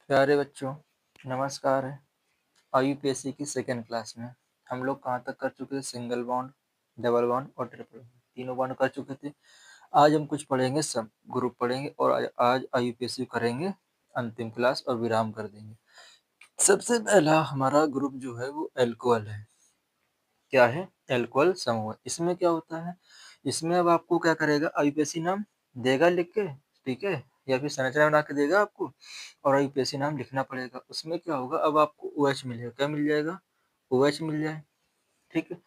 प्यारे बच्चों, नमस्कार है। आईयूपीएससी की सेकेंड क्लास में हम लोग कहाँ तक कर चुके थे? सिंगल बॉन्ड, डबल बॉन्ड और ट्रिपल बॉन्ड, तीनों बॉन्ड कर चुके थे। आज हम कुछ पढ़ेंगे, सब ग्रुप पढ़ेंगे और आज आईयूपीएससी करेंगे अंतिम क्लास और विराम कर देंगे। सबसे पहला हमारा ग्रुप जो है वो एल्कोहल है। क्या है? एल्कोहल समूह। इसमें क्या होता है? इसमें अब आपको क्या करेगा, आईयूपीएससी नाम देगा लिख के, ठीक है, या फिर संरचना बना के देगा आपको और आईयूपीएससी नाम लिखना पड़ेगा। उसमें क्या होगा, अब आपको OH मिलेगा। क्या मिल जाएगा? OH मिल जाए, ठीक है।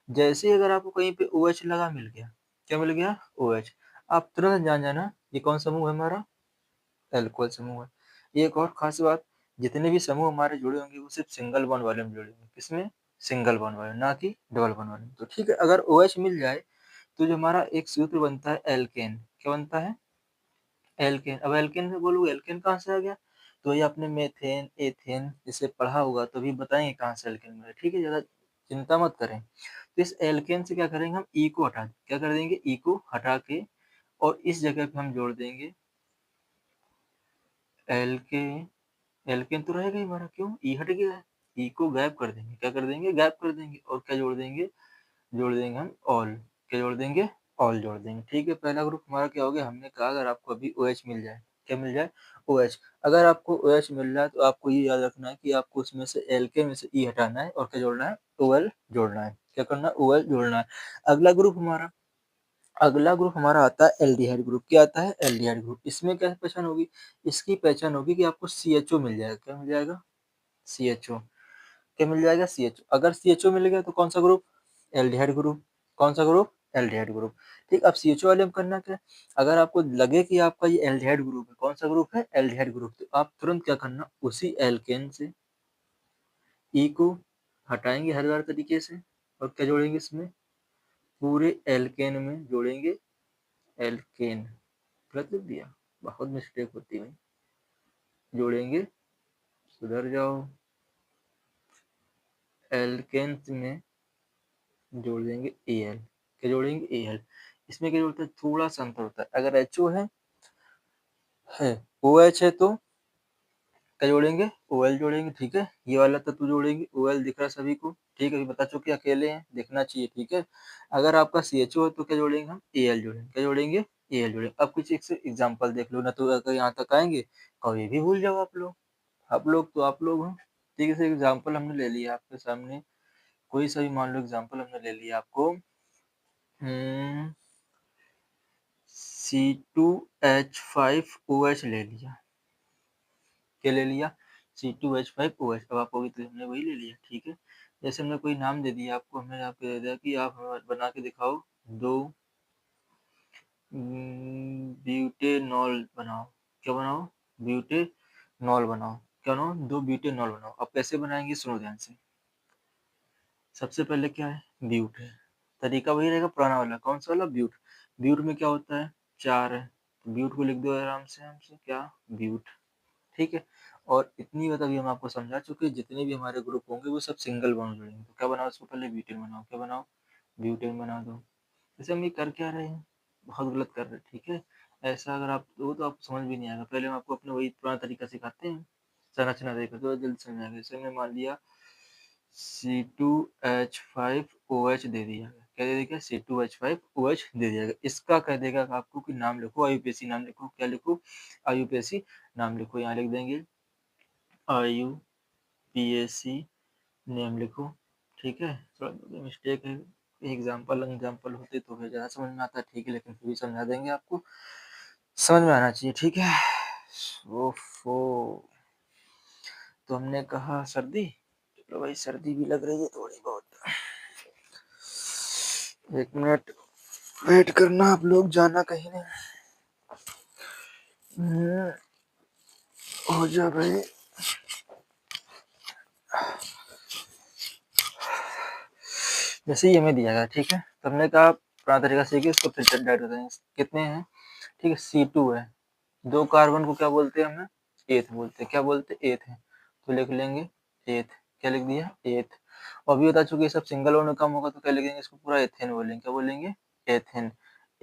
जैसे ही अगर आपको कहीं पे OH लगा, मिल गया। क्या मिल गया? OH। आप तुरंत जान जाना ये कौन समूह है हमारा? एल्कोहल समूह है। एक और खास बात, जितने भी समूह हमारे जुड़े होंगे वो सिर्फ सिंगल बॉन्ड वाले में जुड़े होंगे। किसमें? सिंगल बॉन्ड वाले, ना कि डबल बॉन्ड वाले में। तो ठीक है, अगर OH मिल जाए तो जो हमारा एक सूत्र बनता है एल्केन, क्या बनता है? एल्केन। अब एल्केन में बोलो, एल्केन कहाँ से आ गया? तो ये आपने मेथेन, एथेन जिसे पढ़ा होगा तो भी बताएंगे कहाँ से एल्केन मिला, ठीक है, ज्यादा चिंता मत करें। तो इस एल्केन से क्या करेंगे, हम ई को हटा, क्या कर देंगे, ई को हटा के, और इस जगह पे हम जोड़ देंगे एल्के। एल्केन तो रहेगा ही हमारा, क्यों? ई हट गया है। ई को गायब कर देंगे, क्या कर देंगे, गायब कर देंगे, और क्या जोड़ देंगे, जोड़ देंगे हम ऑल। क्या जोड़ देंगे? ऑल जोड़ देंगे, ठीक है। पहला ग्रुप हमारा क्या हो गया? हमने कहा अगर आपको अभी OH मिल जाए, क्या मिल जाए? OH। अगर आपको OH मिल रहा है तो आपको ये याद रखना है कि आपको उसमें से एल्केन में से ई हटाना है और क्या जोड़ना है? OL जोड़ना है। क्या करना है? OL जोड़ना है। अगला ग्रुप हमारा आता है एल्डिहाइड ग्रुप। क्या आता है? Aldehyde group. इसमें क्या पहचान होगी? इसकी पहचान होगी कि आपको CHO मिल जाएगा। क्या मिल जाएगा? CHO। क्या मिल जाएगा? CHO। अगर CHO मिल गया तो कौन सा ग्रुप? Aldehyde group. कौन सा ग्रुप? Aldehyde group. ठीक। अब CHO वाले में करना क्या है? अगर आपको लगे कि आपका ये एल्डिहाइड ग्रुप है, कौन सा ग्रुप है? एल्डिहाइड ग्रुप, तो आप तुरंत क्या करना, उसी एल्केन से ई को हटाएंगे हर बार तरीके से, और क्या जोड़ेंगे इसमें? पूरे एल्केन में जोड़ेंगे एल्केन। गलत लिख दिया, बहुत मिस्टेक होती है, जोड़ेंगे, सुधर जाओ। एल्केन्स में जोड़ देंगे Al। क्या जोड़ेंगे? Al। इसमें क्या जोड़ता है? थोड़ा सा अंतर होता है। अगर HO है OH है तो क्या जोड़ेंगे? OL जोड़ेंगे, ठीक है। ये वाला तत्व जोड़ेंगे, OL दिख रहा है सभी को, ठीक है। अभी बता चुके अकेले हैं, देखना चाहिए, ठीक है। अगर आपका CHO है तो क्या जोड़ेंगे हम? Al जोड़ेंगे। क्या जोड़ेंगे? Al जोड़ेंगे। अब कुछ एक से एग्जाम्पल देख लो ना, तो अगर यहाँ तक आएंगे कभी भी भूल जाओ आप लोग। आप लोग हो, ठीक है। एग्जाम्पल हमने ले लिया आपके सामने, कोई सा भी मान लो एग्जाम्पल हमने ले लिया आपको। C2H5OH ले लिया। क्या ले लिया? C2H5OH। अब आप होगी तो हमने वही ले लिया, ठीक है। जैसे हमने कोई नाम दे दिया आपको, हमने आपको दे दिया कि आप बना के दिखाओ दो ब्यूटेनॉल बनाओ। क्या बनाओ? ब्यूटेनॉल बनाओ। क्या बनाओ? दो ब्यूटेनॉल बनाओ। अब कैसे बनाएंगे, सुनो ध्यान से। सबसे पहले क्या है? ब्यूट है। तरीका वही रहेगा पुराना वाला। कौन सा वाला? ब्यूट। ब्यूट में क्या होता है? चार है, तो ब्यूट को लिख दो आराम से हमसे, क्या? ब्यूट, ठीक है। और इतनी बात अभी हम आपको समझा चुके हैं, जितने भी हमारे ग्रुप होंगे वो सब सिंगल बॉन्ड जुड़ेंगे। तो क्या बनाओ, उसको पहले ब्यूटेन बनाओ। क्या बनाओ? ब्यूटेन बना दो। जैसे हम ये कर क्या रहे हैं, बहुत गलत कर रहे हैं, ठीक है। ऐसा अगर आप दो तो आपको समझ भी नहीं आएगा। पहले हम आपको अपने वही पुराना तरीका सिखाते हैं, संरचना देखो तो जल्द समझ आएगा। जैसे हमने मान लिया C2H5OH दे दिया, क्या दे देगा? C2H5OH दे दिया। इसका कह देगा आपको कि नाम लिखो, आईयूपीएससी नाम लिखो। क्या लिखो? आईयूपीएससी नाम लिखो। यहाँ लिख देंगे आईयूपीएससी नेम लिखो, ठीक है। थोड़ा मिस्टेक है, एग्जाम्पल होते तो फिर ज़्यादा समझ में आता है, ठीक है, लेकिन फिर भी समझा देंगे आपको, समझ में आना चाहिए, ठीक है। ओफो, तो हमने कहा सर्दी, चलो भाई सर्दी भी लग रही है थोड़ी बहुत। एक मिनट वेट करना आप लोग, जाना कहीं नहीं। हो जा भाई। जैसे ही हमें दिया गया, ठीक है, तो हमने कहा पुराना तरीका सीखे, इसको फिल्टर डाइट होते हैं। कितने हैं? ठीक है, C2 है, दो कार्बन को क्या बोलते हैं हमें? एथ बोलते हैं। क्या बोलते हैं? एथ है, तो लिख लेंगे एथ। क्या लिख दिया? एथ। और भी बता चुके सब सिंगल बॉन्ड में कम होगा तो क्या लिखेंगे, इसको पूरा एथेन बोलेंगे। क्या बोलेंगे? एथेन।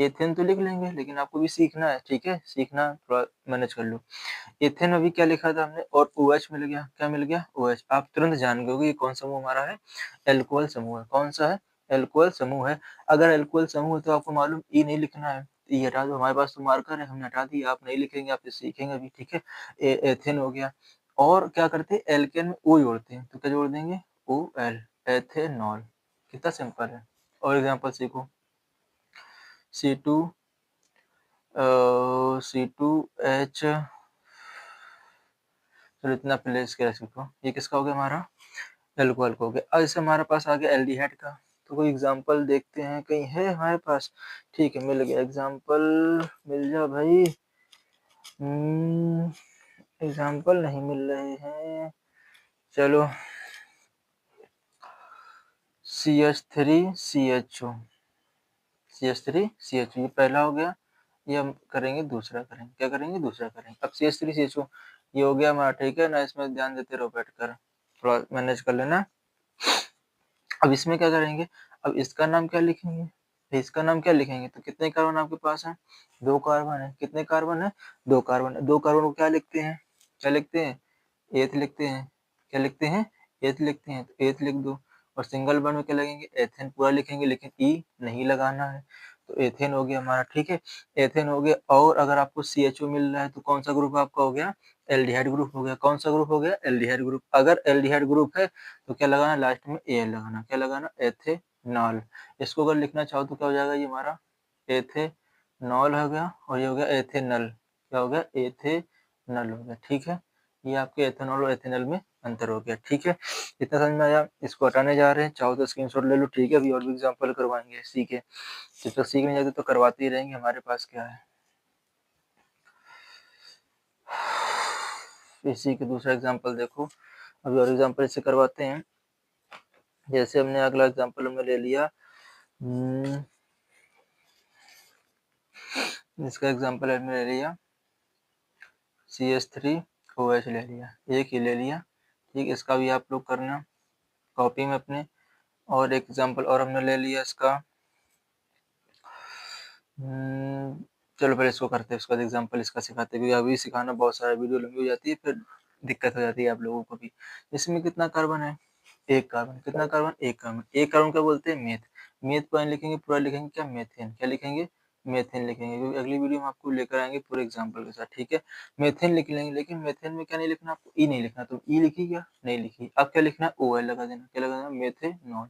एथेन तो लिख लेंगे, लेकिन आपको भी सीखना है, ठीक है, सीखना, थोड़ा मैनेज कर लो। एथेन अभी क्या लिखा था हमने, और OH मिल गया, क्या मिल गया, OH। आप तुरंत जान गए ये कौन सा समूह हमारा है, एल्कोहल समूह है। कौन सा है, एल्कोहल समूह है। अगर एल्कोहल समूह है तो आपको मालूम ई नहीं लिखना है, ई हटा दो, हमारे पास तो मार्कर है, हमने हटा दिया, आप नहीं लिखेंगे, आप सीखेंगे अभी, ठीक है। एथेन हो गया। और क्या करते हैं, एल्केन में ओ जोड़ते हैं, तो क्या जोड़ देंगे, OL, एथेनॉल। कितना सिंपल है। और एग्जाम्पल सीखो, C2 C2H, चलो इतना पहले इसके रख सकते हो। ये किसका हो गया, हमारा एल्कोहल का हो गया। अब जैसे हमारे पास आ गया एल्डिहाइड का, तो कोई एग्जांपल देखते हैं, कहीं है हमारे पास, ठीक है, मिल गया एग्जांपल, मिल जा भाई। एग्जांपल नहीं मिल रहे हैं, चलो CH3CHO, CH3CHO ये पहला हो गया। ये हम करेंगे दूसरा, करेंगे क्या, करेंगे दूसरा करेंगे। अब CH3CHO ये हो गया हमारा, ठीक है ना, इसमें ध्यान देते रहो बैठ कर, थोड़ा मैनेज कर लेना। अब इसमें क्या करेंगे, अब इसका नाम क्या लिखेंगे, इसका नाम क्या लिखेंगे, तो कितने कार्बन आपके पास है, 2 कार्बन है। कितने कार्बन है, 2 कार्बन है। 2 कार्बन को क्या लिखते हैं, क्या लिखते हैं, एथ लिखते हैं। क्या लिखते हैं, एथ लिखते हैं, तो एथ लिख दो। और सिंगल बॉन्ड में क्या लगेंगे, एथेन पूरा लिखेंगे, लेकिन ई नहीं लगाना है, तो एथेन हो गया हमारा, ठीक है, एथेन हो गया। और अगर आपको CHO मिल रहा है तो कौन सा ग्रुप आपका हो गया, एल्डिहाइड ग्रुप हो गया। कौन सा ग्रुप हो गया, एल्डिहाइड ग्रुप। अगर एल्डिहाइड ग्रुप है तो क्या लगाना, लास्ट में Al लगाना, क्या लगाना, एथेनॉल। इसको अगर लिखना चाहो तो क्या हो जाएगा, ये हमारा एथेनॉल हो गया, और ये हो गया एथेनल, क्या हो गया, एथेनल हो गया, ठीक है। ये आपके एथेनॉल और एथेनल में अंतर हो गया, ठीक है। इतना समझ में आया। इसको हटाने जा रहे हैं, चाहो तो स्क्रीनशॉट ले लो, ठीक है। अभी और भी एग्जांपल करवाएंगे, सीखे, जब तक सीख नहीं जाते तो करवाते ही रहेंगे। हमारे पास क्या है, इसी के दूसरा एग्जांपल देखो। अभी और एग्जांपल इससे करवाते हैं। जैसे हमने अगला एग्जांपल हमने ले लिया, इसका एग्जांपल हमने ले लिया CH3OH ले लिया, एक ही ले लिया, ठीक। इसका भी आप लोग करना कॉपी में अपने। और एक एग्जांपल और हमने ले लिया इसका, चलो पहले इसको करते हैं, उसका एग्जांपल इसका सिखाते हैं, क्योंकि अभी सिखाना बहुत सारा वीडियो लंबी हो जाती है, फिर दिक्कत हो जाती है आप लोगों को भी। इसमें कितना कार्बन है, एक कार्बन। कितना कार्बन, एक कार्बन। एक कार्बन क्या बोलते हैं, मेथ। मेथ पॉइंट लिखेंगे, पूरा लिखेंगे क्या, मेथेन। क्या लिखेंगे, मेथेन लिखेंगे, क्योंकि अगली वीडियो में आपको लेकर आएंगे पूरे एग्जांपल के साथ, ठीक है। मेथेन लिख लेंगे, लेकिन मेथेन में क्या नहीं लिखना आपको, ई नहीं लिखना। तो ई लिखी क्या, नहीं लिखी। अब क्या लिखना है, OL लगा देना। क्या लगा देना, मेथेनॉल।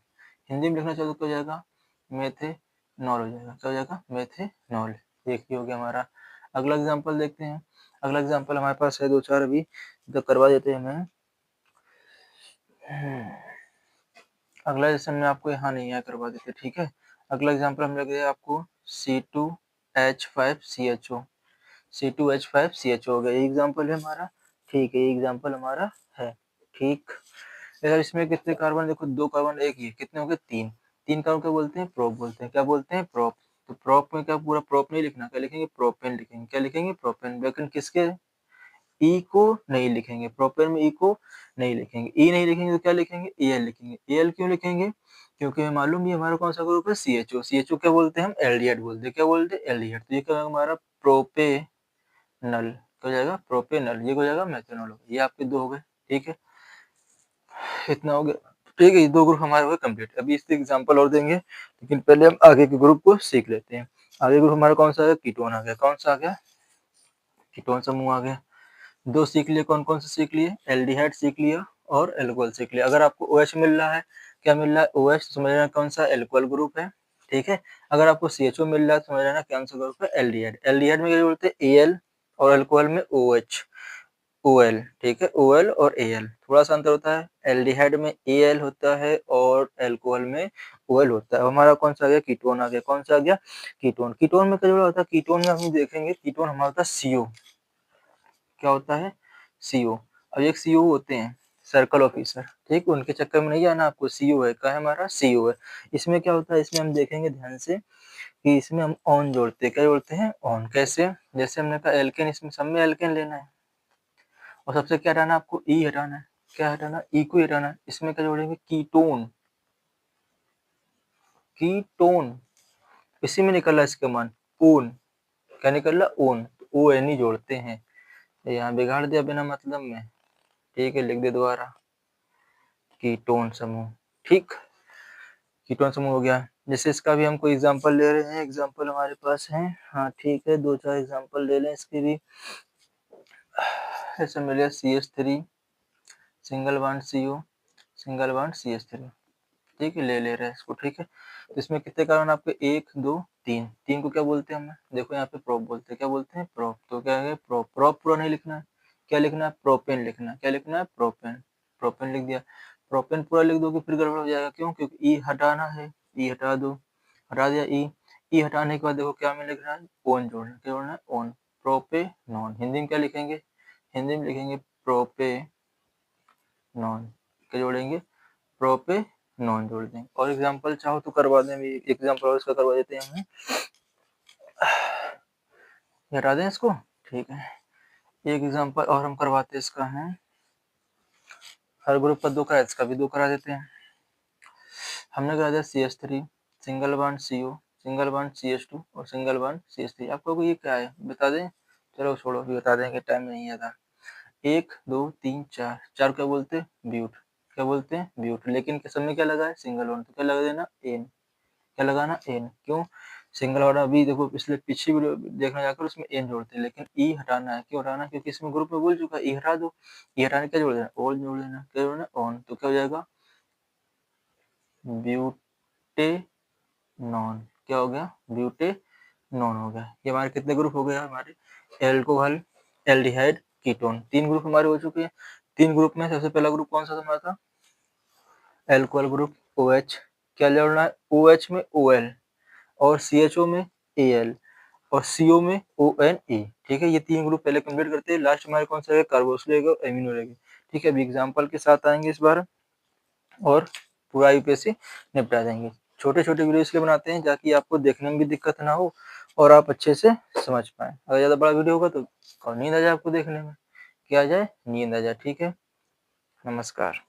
हिंदी में लिखना चाहो तो क्या हो जाएगा, मेथेनॉल हो जाएगा। क्या हो जाएगा, मेथेनॉल। एक ही हो गया हमारा। अगला एग्जाम्पल देखते हैं। अगला एग्जाम्पल हमारे पास है 2-4 अभी, तो करवा देते हैं हमें। अगला जैसे हमने आपको यहाँ नहीं है, करवा देते, ठीक है। अगला एग्जाम्पल हम लगे आपको C2H5CHO, C2H5CHO हो गया, ये एग्जाम्पल है हमारा, ठीक है, ये एग्जाम्पल हमारा है, ठीक। इसमें कितने कार्बन, देखो 2 कार्बन, एक ही, कितने हो गए, 3। 3 कार्बन क्या बोलते हैं, प्रोप बोलते हैं। क्या बोलते हैं, प्रोप। तो प्रोप में क्या, पूरा प्रोप नहीं लिखना, क्या लिखेंगे, प्रोपेन लिखेंगे। क्या लिखेंगे, प्रोपेन। लेकिन किसके, ई को नहीं लिखेंगे, प्रोपेन में ई को नहीं लिखेंगे। ई नहीं लिखेंगे तो क्या लिखेंगे, एल लिखेंगे। एल क्यों लिखेंगे, क्योंकि हमें मालूम है हमारा कौन सा ग्रुप है, CHO। CHO क्या बोलते हैं हम, एल्डिहाइड बोलते हैं। क्या बोलते हैं, एल्डिहाइड। तो ये क्या हमारा प्रोपेनल, क्या हो जाएगा, प्रोपेनल। ये हो जाएगा मेथनॉल। ये आपके 2 हो गए, ठीक है, इतना हो गया, ठीक है। ये 2 ग्रुप हमारे हो गए कंप्लीट। अभी इसके एग्जांपल और देंगे, लेकिन पहले हम आगे के ग्रुप को सीख लेते हैं। आगे ग्रुप हमारा कौन सा है, कीटोन आ गया। कौन सा आ गया, कीटोन समूह आ गया। 2 सीख लिए, कौन कौन से सीख लिए, एल्डिहाइड सीख लिया और एल्कोहल सीख लिया। अगर आपको OH मिल रहा है, क्या मिल रहा है, OH, समझ लेना कौन सा एल्कोहल ग्रुप है, ठीक है। अगर आपको CHO मिल रहा है समझ लेना कौन सा ग्रुप है, एल्डिहाइड। एल्डिहाइड में क्या बोलते हैं, Al, और एल्कोहल में OH, OL, ठीक है, OL और Al थोड़ा सा अंतर होता है। एल्डिहाइड में Al होता है और एल्कोहल में OL होता है। हमारा कौन सा आ गया, कीटोन आ गया। कौन सा आ गया, कीटोन। कीटोन में क्या जुड़ा होता है, कीटोन में हम देखेंगे, कीटोन हमारा होता है CO। क्या होता है, CO। अब एक CO होते हैं सर्कल ऑफिसर, ठीक, उनके चक्कर में नहीं जाना आपको। CO है, क्या है हमारा, CO है। इसमें क्या होता है, इसमें हम देखेंगे ध्यान से कि इसमें हम ऑन जोड़ते हैं। क्या जोड़ते हैं, ऑन। कैसे, जैसे हमने कहा एल्केन, इसमें सब में एल्केन लेना है, और सबसे क्या हटाना है आपको, ई हटाना है। क्या हटाना, ई को हटाना है। इसमें क्या जोड़ेंगे, कीटोन, कीटोन। इसी में निकला इसका मान, ऊन, क्या निकल रहा? ऊन। ओ एन ई जोड़ते हैं, यहाँ बिगाड़ दिया बिना मतलब में। ठीक है, लिख दे दोबारा, कीटोन समूह। ठीक, कीटोन समूह हो गया। जैसे इसका भी हम कोई एग्जांपल ले रहे हैं, एग्जांपल हमारे पास है। हाँ ठीक है, 2-4 एग्जांपल ले लें इसके भी। ऐसे मिले CH3 single bond CO single bond CH3। ठीक है, ले रहे हैं इसको। ठीक है, तो इसमें कितने कार्बन आपके? 1 2 3। 3 को क्या बोलते हैं? हमें देखो यहाँ पे प्रोप बोलते हैं। क्या बोलते हैं? प्रोप। तो क्या है? प्रोप। प्रोप पूरा नहीं लिखना है, क्या लिखना है? प्रोपेन लिखना है। क्या लिखना है? प्रोपेन। प्रोपेन लिख दिया। प्रोपेन पूरा लिख दोगे फिर गड़बड़ हो जाएगा। क्यों? क्योंकि ई हटाना है, ई हटा दो, हटा दिया ई। ई हटाने के बाद देखो क्या हमें लिखना है? ओन जोड़ना। क्या जोड़ना है? ओन। प्रोपेनॉन। हिंदी में क्या लिखेंगे? हिंदी में लिखेंगे प्रोपेनॉन। क्या जोड़ेंगे? प्रोपेनॉन जोड़ देंगे। और एग्जांपल चाहो तो करवा दें, एग्जांपल और इसका करवा देते हैं हमें, हटा दें इसको। ठीक है, एक एग्जांपल और हम करवाते हैं इसका है, हर ग्रुप का 2 करा, इसका भी 2 करा देते हैं। हमने करा दिया CH3 single bond CO single bond CH2 और सिंगल बॉन्ड CH3। आपको ये क्या है बता दें? चलो छोड़ो, अभी बता देंगे, टाइम नहीं है था। 1 2 3 4, 4 क्या बोलते हैं? ब्यूट। क्या बोलते हैं? ब्यूट। लेकिन सब में क्या लगा है? सिंगल बॉन्ड, तो क्या लगा देना? एन। क्या लगाना? एन। क्यों? सिंगल बॉन्ड अभी देखो पिछले पीछे वीडियो देखना जाकर उसमें एन जोड़ते हैं, लेकिन ई हटाना है। क्यों हटाना? क्योंकि इसमें ग्रुप में बोल चुका है ई हटा दो। ई हटाने क्या जोड़ देना? ऑल जोड़ देना। क्या जोड़ना? ऑन। तो क्या हो जाएगा? ब्यूटेनॉन। क्या हो गया? ब्यूटेनॉन हो गया। ये हमारे कितने ग्रुप हो गए? हमारे एल्कोहल, एल्डिहाइड, कीटोन, 3 ग्रुप हमारे हो चुके हैं। 3 ग्रुप में सबसे पहला ग्रुप कौन सा हमारा था? Alcohol group, OH। क्या जोड़ना है? OH में OL और CHO में Al और CO में ONE। ठीक है, ये 3 ग्रुप पहले कंप्लीट करते हैं। लास्ट हमारे कौन सा रहेगा? कार्बोक्सिल रहेगा और एमिनो रहेगा। ठीक है, अभी एग्जांपल के साथ आएंगे इस बार और पूरा यूपीएससी निपटा देंगे। छोटे छोटे वीडियो इसलिए बनाते हैं ताकि आपको देखने में भी दिक्कत ना हो और आप अच्छे से समझ पाएं। अगर ज़्यादा बड़ा वीडियो होगा तो नींद आ जाए आपको देखने में। क्या आ जाए? नींद आ जाए। ठीक है, नमस्कार।